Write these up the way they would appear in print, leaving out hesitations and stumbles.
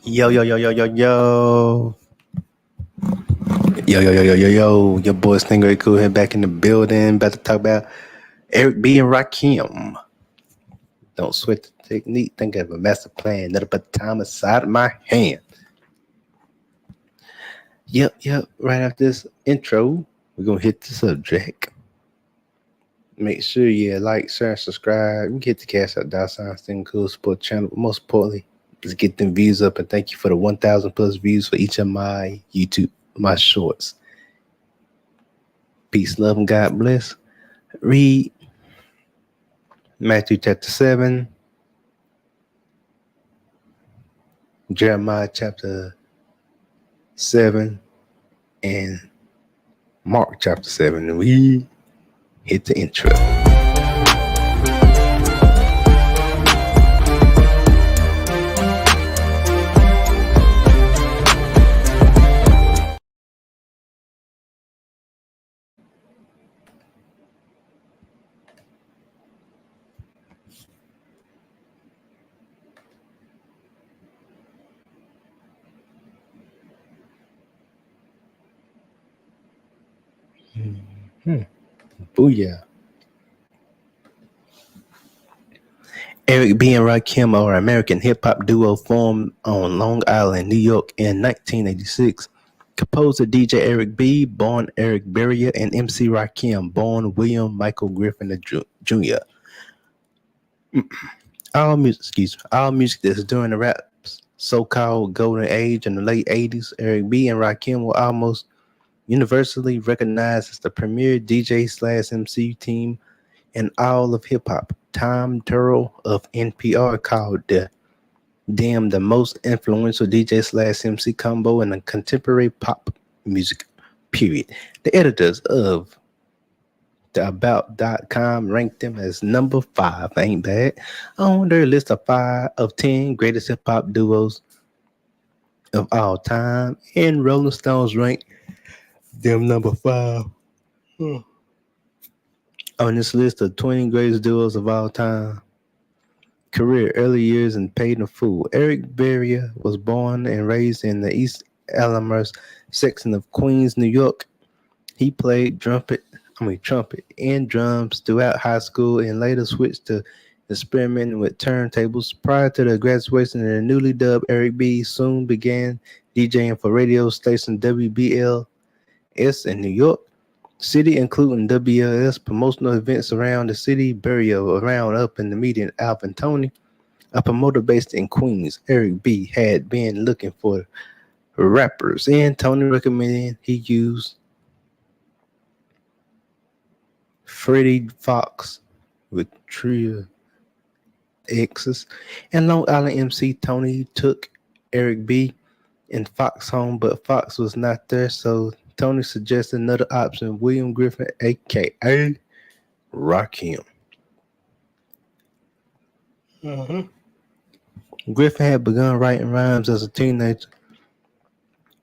Yo, yo, yo, yo, yo, yo. Yo, yo, yo, yo, yo, yo. Your boy Stingray Cool here back in the building. About to talk about Eric B. and Rakim. Don't sweat the technique. Think of a master plan. Nothing but time inside of my hand. Yep. Right after this intro, we're going to hit the subject. Make sure you like, share, and subscribe. You can hit the cash out $ Stingray Cool support channel. But most importantly, let's get them views up. And thank you for the 1,000 plus views for each of my my shorts. Peace, love, and God bless. Read Matthew chapter 7, Jeremiah chapter 7, and Mark chapter 7. And we hit the intro. Booyah. Eric B. and Rakim are an American hip-hop duo formed on Long Island, New York in 1986. Composer DJ Eric B., born Eric Berrier, and MC Rakim, born William Michael Griffin Jr. All music that's during the rap's so-called golden age in the late 80s. Eric B. and Rakim were almost universally recognized as the premier DJ/MC team in all of hip-hop. Tom Turrell of NPR called them the most influential DJ/MC combo in the contemporary pop music, period. The editors of the About.com ranked them as number 5, ain't bad, on their list of 10 greatest hip-hop duos of all time, and Rolling Stones ranked them number 5 on this list of 20 greatest duos of all time. Career, early years, and paid in full. Eric Berrier was born and raised in the East Elmhurst section of Queens, New York. He played trumpet and drums throughout high school and later switched to experimenting with turntables. Prior to the graduation, the newly dubbed Eric B. soon began DJing for radio station WBLS in New York City, including WLS promotional events around the city. Burial around up in the median Alvin Tony, a promoter based in Queens. Eric B. had been looking for rappers, and Tony recommended he use Freddie Fox with Trio X's and Long Island MC. Tony took Eric B. and Fox home, but Fox was not there, so Tony suggested another option, William Griffin, a.k.a. Rakim. Griffin had begun writing rhymes as a teenager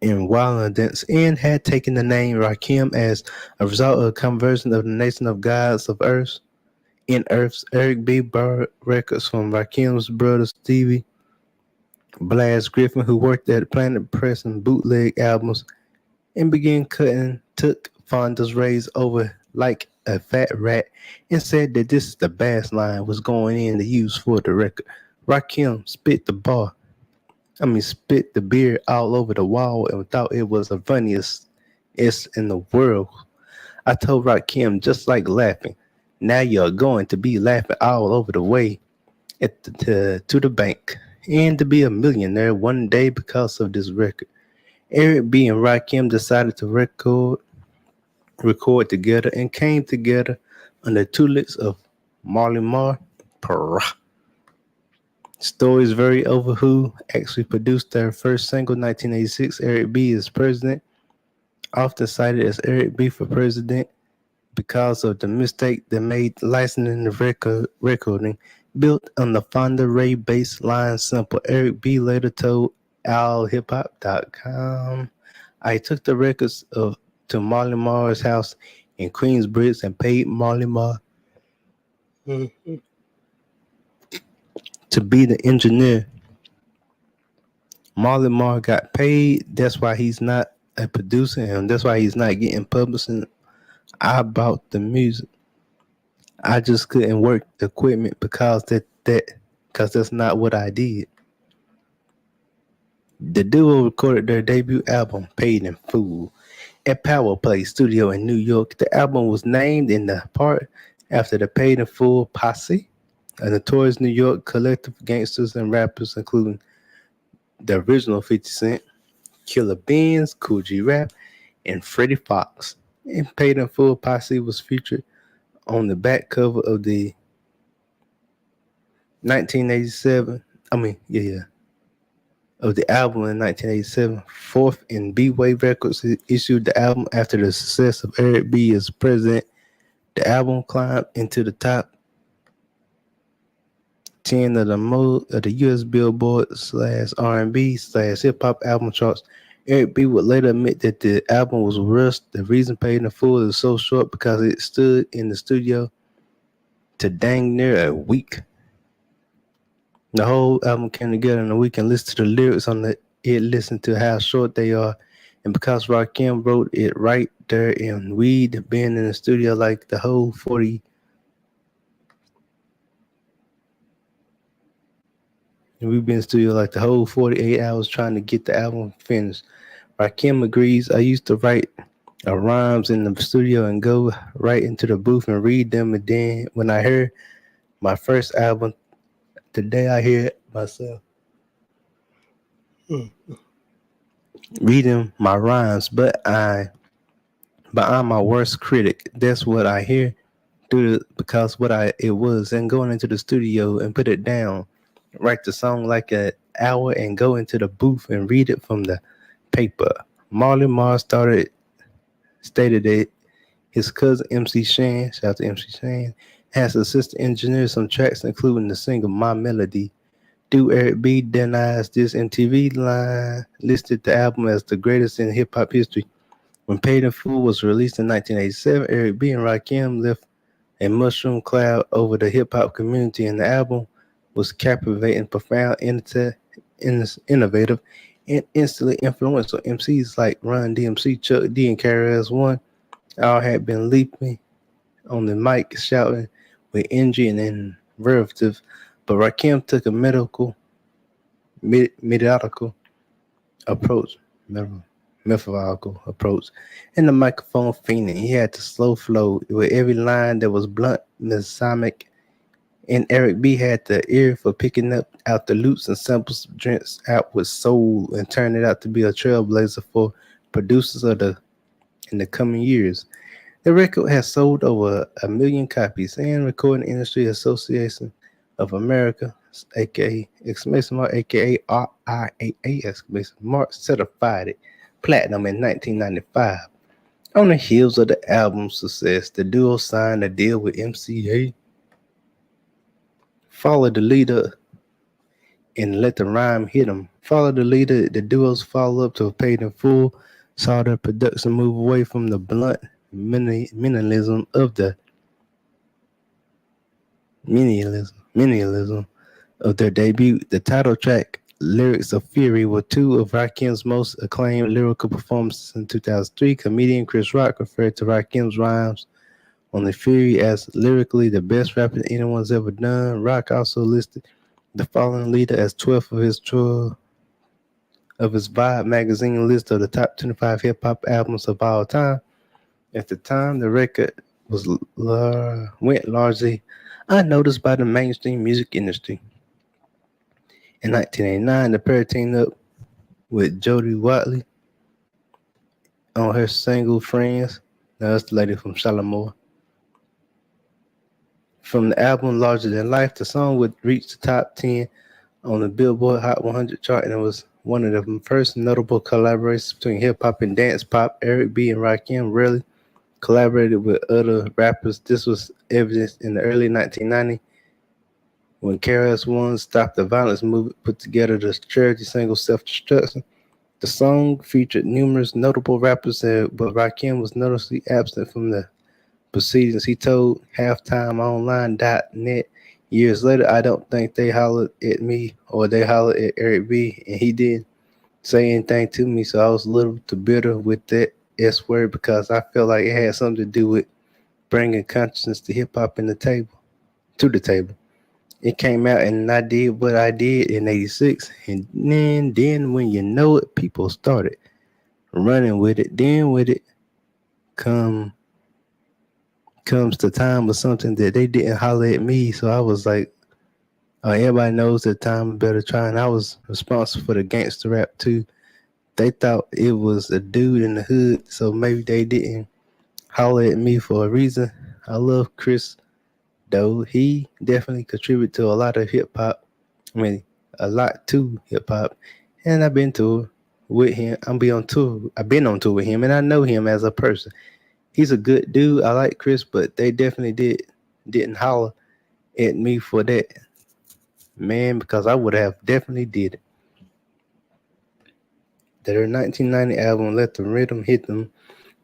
in Wild Dance and had taken the name Rakim as a result of a conversion of the Nation of Gods of Earth. In Earths, Eric B. borrowed records from Rakim's brother Stevie Blast Griffin, who worked at Planet pressing bootleg albums, and began cutting, took Fonda's raise over like a fat rat, and said that this is the bass line was going in to use for the record. Rakim spit the beer all over the wall and thought it was the funniest in the world. I told Rakim, just like laughing, now you're going to be laughing all over the way to the bank and to be a millionaire one day because of this record. Eric B. and Rakim decided to record together and came together under the tutelage of Marley Marl. Stories vary over who actually produced their first single, 1986. Eric B. is president, often cited as Eric B. for president because of the mistake they made licensing the recording built on the Fonda Ray bass line sample. Eric B. later told allhiphop.com, I took the records to Marley Marl's house in Queensbridge and paid Marley Marl to be the engineer. Marley Marl got paid. That's why he's not a producer, and that's why he's not getting publishing. I bought the music. I just couldn't work the equipment because that's not what I did. The duo recorded their debut album, Paid in Full, at Power Play Studio in New York. The album was named in the part after the Paid in Full Posse, a notorious New York collective of gangsters and rappers, including the original 50 Cent, Killer Beans, Cool G Rap, and Freddie Fox. And Paid in Full Posse was featured on the back cover of the 1987. Yeah, of the album in 1987. Fourth and B-Wave Records issued the album after the success of Eric B as president. The album climbed into the top 10 of the U.S. Billboard slash R&B slash hip hop album charts. Eric B would later admit that the album was rushed. The reason Paid in Full is so short because it stood in the studio to dang near a week. The whole album came together in a week, and listen to the lyrics on listen to how short they are. And because Rakim wrote it right there, and we'd been in the studio like the whole 40. And we've been in the studio like the whole 48 hours trying to get the album finished. Rakim agrees. I used to write rhymes in the studio and go right into the booth and read them. And then when I heard my first album, today I hear it myself reading my rhymes, but I'm my worst critic. That's what I hear because what it was, and going into the studio and put it down, write the song like an hour and go into the booth and read it from the paper. Marley Marl stated that his cousin MC Shan, shout out to MC Shan, has assistant engineered some tracks, including the single My Melody. Eric B denies this. MTV line listed the album as the greatest in hip hop history. When Paid in Full was released in 1987, Eric B and Rakim left a mushroom cloud over the hip hop community, and the album was captivating, profound, innovative, and instantly influential. MCs like Run DMC, Chuck D, and KRS-One all had been leaping on the mic, shouting with energy and invective, but Rakim took a methodical approach, methodical approach, and the microphone fiending. He had to slow flow with every line that was blunt, mesomic, and Eric B had the ear for picking up out the loops and samples drenched out with soul and turned it out to be a trailblazer for producers in the coming years. The record has sold over 1 million copies, and Recording Industry Association of America, aka exclamation mark, aka RIAA exclamation mark, certified it platinum in 1995. On the heels of the album's success, the duo signed a deal with MCA. Follow the leader and let the rhyme hit them. Follow the leader, the duo's follow up to Paid in Full saw their production move away from the blunt minimalism of their debut. The title track, Lyrics of Fury, were two of Rakim's most acclaimed lyrical performances in 2003. Comedian Chris Rock referred to Rakim's rhymes on the Fury as lyrically the best rapping anyone's ever done. Rock also listed the following leader as 12th of his Vibe magazine list of the top 25 hip hop albums of all time. At the time, the record went largely unnoticed by the mainstream music industry. In 1989, the pair teamed up with Jody Watley on her single Friends. Now that's the lady from Shalamore. From the album Larger Than Life, the song would reach the top 10 on the Billboard Hot 100 chart, and it was one of the first notable collaborations between hip hop and dance pop. Eric B and Rakim rarely collaborated with other rappers. This was evidenced in the early 1990s when KRS-One Stop the Violence movement put together the charity single Self-Destruction. The song featured numerous notable rappers, but Rakim was noticeably absent from the proceedings. He told HalftimeOnline.net years later, I don't think they hollered at me or they hollered at Eric B, and he did. say anything to me. So I was a little too bitter with that S word because I felt like it had something to do with bringing consciousness to hip hop in the table to the table. It came out and I did what I did in '86, and then when you know it, people started running with it. Then with it come comes the time of something that they didn't holler at me. So I was like, everybody knows that time better try, and I was responsible for the gangster rap too. They thought it was a dude in the hood, so maybe they didn't holler at me for a reason. I love Chris though. He definitely contributed to a lot of hip hop. I mean, a lot to hip hop, and I've been to with him. I'm be on tour. I've been on tour with him, and I know him as a person. He's a good dude. I like Chris, but they definitely didn't holler at me for that, man, because I would have definitely did it. Their 1990 album "Let the Rhythm Hit Them"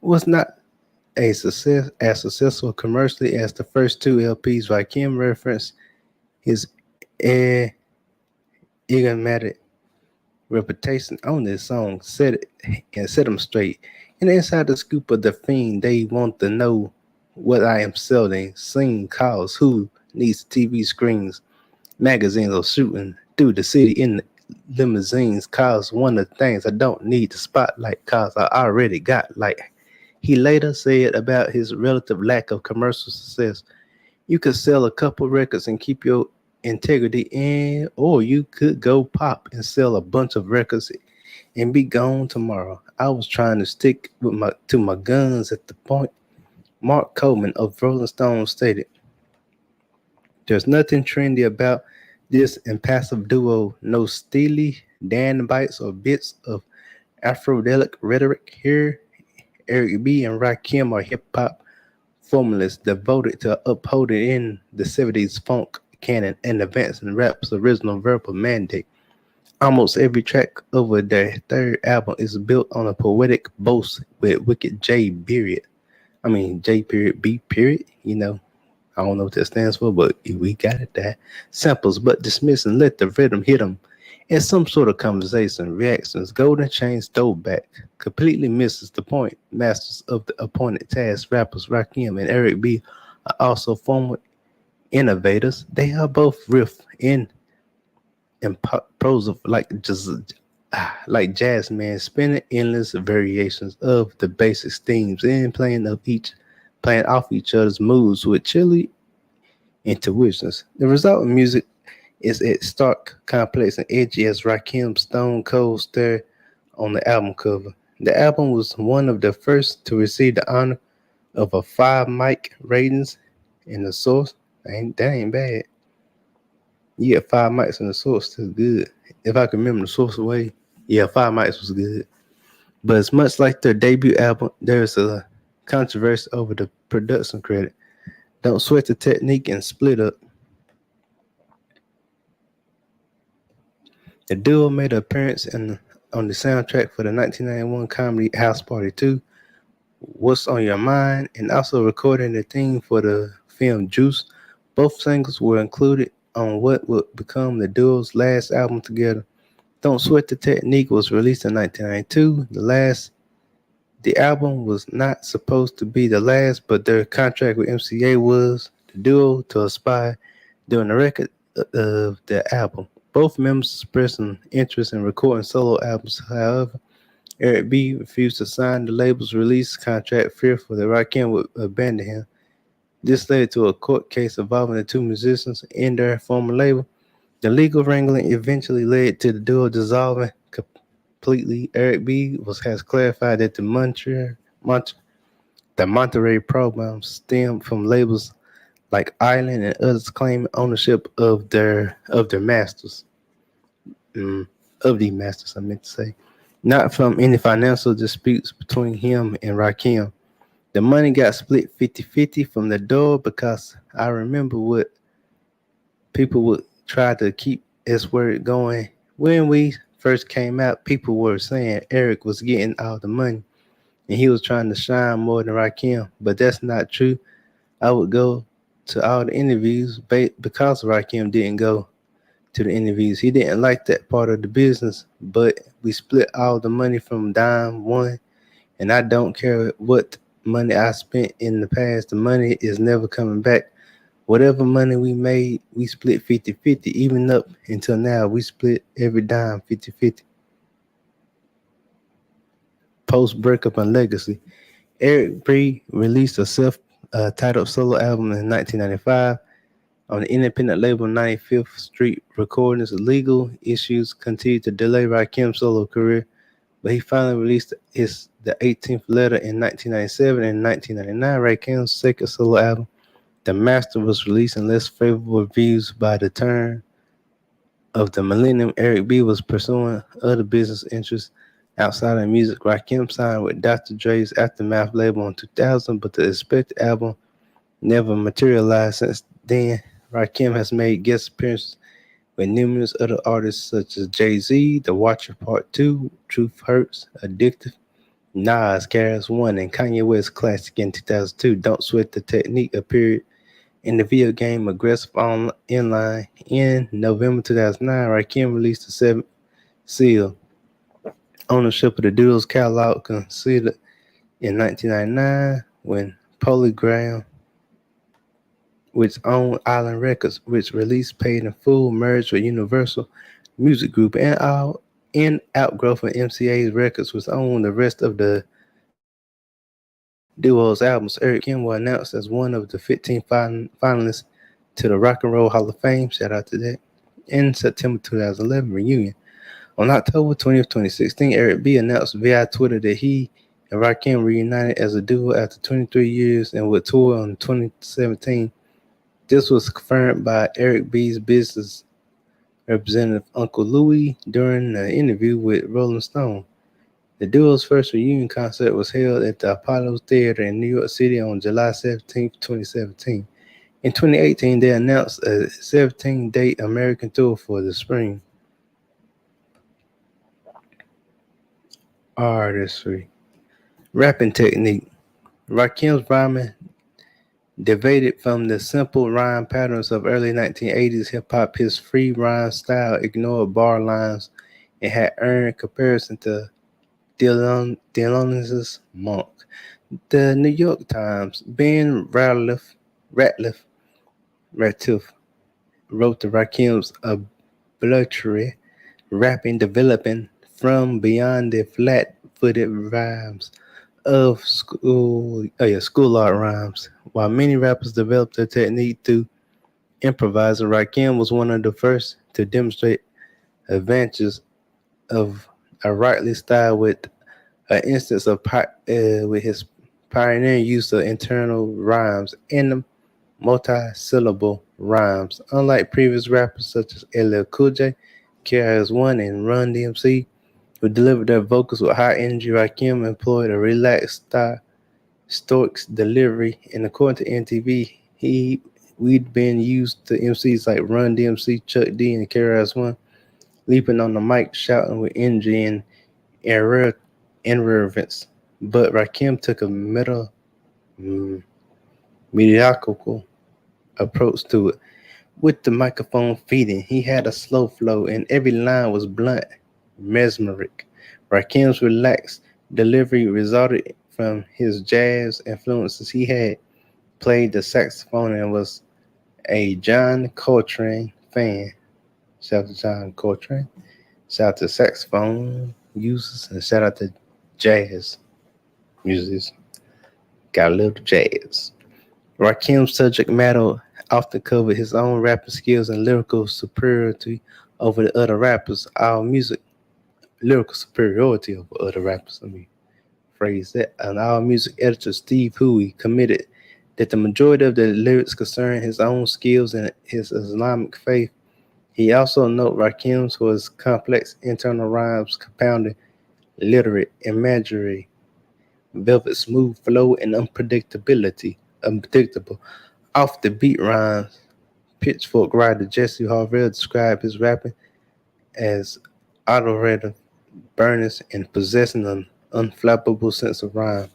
was not a success as successful commercially as the first two LPs. Rakim referenced his eh, enigmatic reputation on this song, set him straight. And inside the scoop of the fiend, they want to know what I am selling. Sing calls who needs TV screens, magazines, or shooting through the city in limousines. Cause one of the things I don't need the spotlight, cause I already got like. He later said about his relative lack of commercial success. You could sell a couple records and keep your integrity in, or you could go pop and sell a bunch of records and be gone tomorrow. I was trying to stick with my guns at the point. Mark Coleman of Rolling Stone stated, "There's nothing trendy about this impassive duo. No steely Dan bites or bits of Afrodelic rhetoric here. Eric B. and Rakim are hip hop formalists devoted to upholding in the '70s funk canon and advancing rap's original verbal mandate. Almost every track over their third album is built on a poetic boast with Wicked J period. I mean J period B period, I don't know what that stands for, but we got it there. Samples, but dismiss and let the rhythm hit them. In some sort of conversation, reactions, golden chains throwback completely misses the point. Masters of the appointed task, rappers Rakim and Eric B are also former innovators. They are both riff in prose of like jazz man, spinning endless variations of the basic themes and playing off each other's moods with chilly intuitions. The result in music is it stark, complex, and edgy as Rakim's Stone Cold stare on the album cover. The album was one of the first to receive the honor of a 5 mic ratings in the source. That ain't bad. You get 5 mics in the source, still good. If I can remember the source away, yeah, 5 mics was good. But it's much like their debut album, there's a controversy over the production credit. Don't Sweat the Technique and Split Up. The duo made an appearance on the soundtrack for the 1991 comedy House Party 2, What's on Your Mind, and also recording the theme for the film Juice. Both singles were included on what would become the duo's last album together. Don't Sweat the Technique was released in 1992. The album was not supposed to be the last, but their contract with MCA was the duo to aspire during the record of the album. Both members expressed an interest in recording solo albums. However, Eric B refused to sign the label's release contract, fearful that Rakim would abandon him. This led to a court case involving the two musicians and their former label. The legal wrangling eventually led to the duo dissolving completely. Eric B has clarified that the Monterey program stemmed from labels like Island and others claiming ownership of their masters. Mm, of the masters, I meant to say. Not from any financial disputes between him and Rakim. The money got split 50-50 from the door because I remember what people would try to keep S word going. When we first came out, people were saying Eric was getting all the money and he was trying to shine more than Rakim, but that's not true. I would go to all the interviews because Rakim didn't go to the interviews. He didn't like that part of the business, but we split all the money from dime one, and I don't care what money I spent in the past. The money is never coming back. Whatever money we made, we split 50-50. Even up until now, we split every dime 50-50. Post breakup and legacy. Eric B. released a self-titled solo album in 1995 on the independent label 95th Street Recordings. Legal issues continued to delay Rakim's solo career, but he finally released the 18th Letter in 1997 and 1999. Rakim's second solo album, The Master, was released in less favorable reviews. By the turn of the millennium, Eric B. was pursuing other business interests outside of music. Rakim signed with Dr. Dre's Aftermath label in 2000, but the expected album never materialized. Since then, Rakim has made guest appearances with numerous other artists such as Jay-Z, The Watcher Part 2, Truth Hurts, Addictive, Nas, KRS One, and Kanye West classic in 2002, Don't Sweat the Technique, appeared in the video game Aggressive Online. In November 2009, Rakim released the seventh seal. Ownership of the duo's catalog conceded in 1999 when Polygram, which owned Island Records, which released Paid in Full, merged with Universal Music Group, and Outgrowth and MCA's Records, was owned the rest of the duo's albums. Eric Kim was announced as one of the 15 finalists to the Rock and Roll Hall of Fame. Shout out to that. In September 2011 reunion. On October 20th, 2016, Eric B. announced via Twitter that he and Rakim reunited as a duo after 23 years and would tour in 2017. This was confirmed by Eric B.'s business representative, Uncle Louie, during an interview with Rolling Stone. The duo's first reunion concert was held at the Apollo Theater in New York City on July 17, 2017. In 2018, they announced a 17-date American tour for the spring. Artistry. Rapping technique. Rakim's rhyming deviated from the simple rhyme patterns of early 1980s hip-hop. His free rhyme style ignored bar lines and had earned comparison to Thelonious Monk. The New York Times, Ben Ratliff wrote the Rakim's obligatory rapping developing from beyond the flat-footed rhymes of school art rhymes. While many rappers developed their technique through improvising, Rakim was one of the first to demonstrate advantages of a rightly style with an instance of with his pioneering use of internal rhymes and multi-syllable rhymes. Unlike previous rappers such as LL Cool J, KRS-One, and Run DMC, who delivered their vocals with high energy, Rakim employed a relaxed style, stoic delivery, and according to MTV, we'd been used to MCs like Run DMC, Chuck D, and KRS-One leaping on the mic, shouting with energy and irreverence. But Rakim took a mediocre approach to it. With the microphone feeding, he had a slow flow, and every line was blunt, mesmeric. Rakim's relaxed delivery resulted from his jazz influences. He had played the saxophone and was a John Coltrane fan. Shout out to John Coltrane. Shout out to saxophone users, and shout out to jazz musicians. Gotta love the jazz. Rakim's subject matter often covered his own rapping skills and lyrical superiority over the other rappers. Our music lyrical superiority over other rappers. Let me phrase that. And our music editor Steve Huey committed that the majority of the lyrics concern his own skills and his Islamic faith. He also noted Rakim's was complex internal rhymes, compounding literate imagery, velvet smooth flow, and unpredictable. Off the beat rhymes. Pitchfork writer Jesse Harvell described his rapping as auto burners and possessing an unflappable sense of rhyme.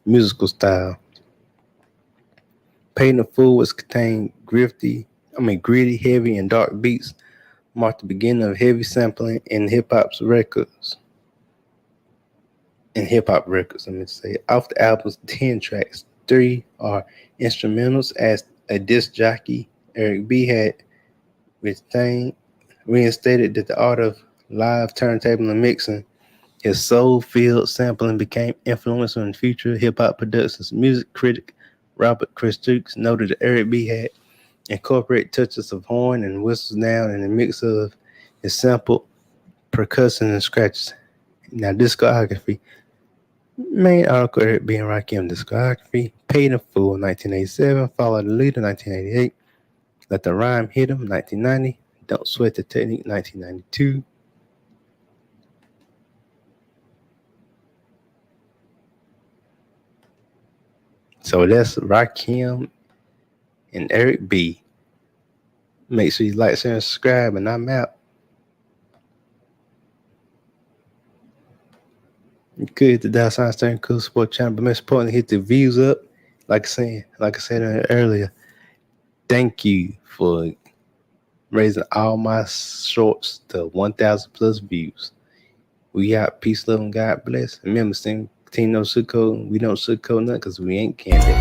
Musical style. Painting a Fool was contained gritty, heavy and dark beats, marked the beginning of heavy sampling in hip hop's records. In hip hop records, let me say. Off the album's 10 tracks, 3 are instrumentals. As a disc jockey, Eric B. had reinstated that the art of live turntable and mixing. His soul-filled sampling became influential in future hip-hop productions. Music critic Robert Christukes noted that Eric B. had incorporated touches of horn and whistles down in a mix of his sampled percussion and scratches. Now, discography. Main article, Eric B. and Rakim discography. Paid in Full, 1987. Follow the Leader, 1988. Let the Rhyme Hit 'Em, 1990. Don't Sweat the Technique, 1992. So that's Rakim and Eric B. Make sure you like, share, and subscribe, and I'm out. You could hit the Dallas Stern Cool Sport channel, but most importantly, hit the views up. Like I said earlier, thank you for raising all my shorts to 1,000 plus views. We out. Peace, love, and God bless. Remember, team no sugarcoat. We don't sugarcoat nothing because we ain't candy.